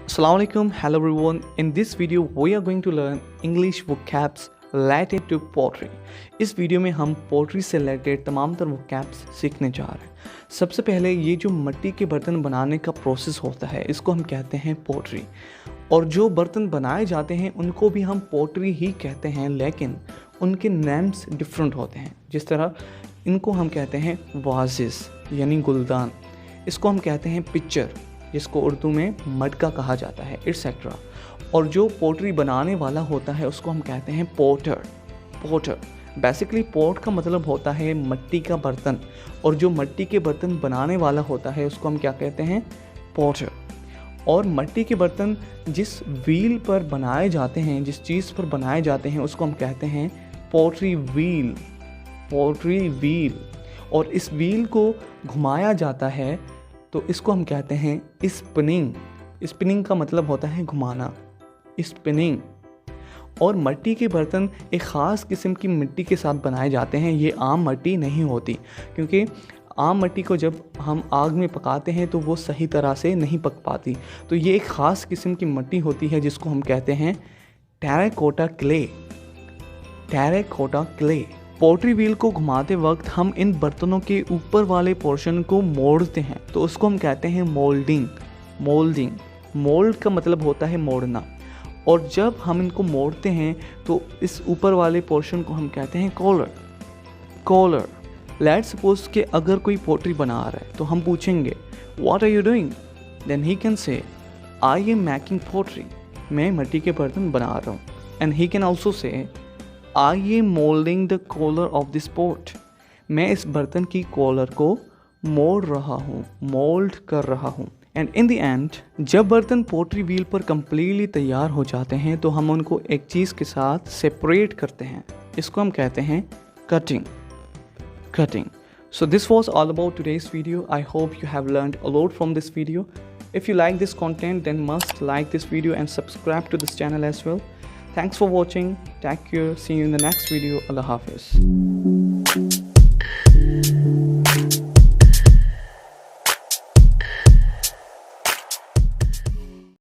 Assalamu alaikum, hello everyone. In this video we are going to learn English vocabs related to pottery. इस video में हम pottery से related तमाम तर vocabs सीखने जा रहे हैं। सबसे पहले ये जो मिट्टी के बर्तन बनाने का प्रोसेस होता है इसको हम कहते हैं पोट्री, और जो बर्तन बनाए जाते हैं उनको भी हम पोट्री ही कहते हैं, लेकिन उनके नेम्स डिफरेंट होते हैं। जिस तरह इनको हम कहते हैं वाजेस यानी गुलदान, इसको हम कहते हैं पिक्चर जिसको उर्दू में मटका कहा जाता है, एटसेट्रा। और जो पोट्री बनाने वाला होता है उसको हम कहते हैं पोटर। बेसिकली पोट का मतलब होता है मिट्टी का बर्तन, और जो मिट्टी के बर्तन बनाने वाला होता है उसको हम क्या कहते हैं, पोटर। और मिट्टी के बर्तन जिस व्हील पर बनाए जाते हैं, जिस चीज़ पर बनाए जाते हैं उसको हम कहते हैं पोट्री व्हील। और इस व्हील को घुमाया जाता है तो इसको हम कहते हैं स्पिनिंग का मतलब होता है घुमाना, स्पिनिंग। और मिट्टी के बर्तन एक ख़ास किस्म की मिट्टी के साथ बनाए जाते हैं, ये आम मिट्टी नहीं होती, क्योंकि आम मिट्टी को जब हम आग में पकाते हैं तो वो सही तरह से नहीं पक पाती। तो ये एक ख़ास किस्म की मिट्टी होती है जिसको हम कहते हैं टेराकोटा क्ले। पोट्री व्हील को घुमाते वक्त हम इन बर्तनों के ऊपर वाले पोर्शन को मोड़ते हैं तो उसको हम कहते हैं मोल्डिंग। मोल्ड का मतलब होता है मोड़ना, और जब हम इनको मोड़ते हैं तो इस ऊपर वाले पोर्शन को हम कहते हैं कॉलर। लेट्स सपोज कि अगर कोई पोट्री बना रहा है तो हम पूछेंगे what are you doing, then he can say I am making pottery, मैं मिट्टी के बर्तन बना रहा हूँ। And he can also say I am moulding the collar of this pot, मैं इस बर्तन की कॉलर को मोड़ रहा हूँ, मोल्ड कर रहा हूँ। एंड इन द एंड जब बर्तन पोट्री व्हील पर कम्प्लीटली तैयार हो जाते हैं तो हम उनको एक चीज़ के साथ सेपरेट करते हैं, इसको हम कहते हैं cutting. So this was all about today's video. I hope you have learned a lot from this video. If you like this content, then must like this video and subscribe to this channel as well. Thanks for watching. Take care. See you in the next video. Allah Hafiz.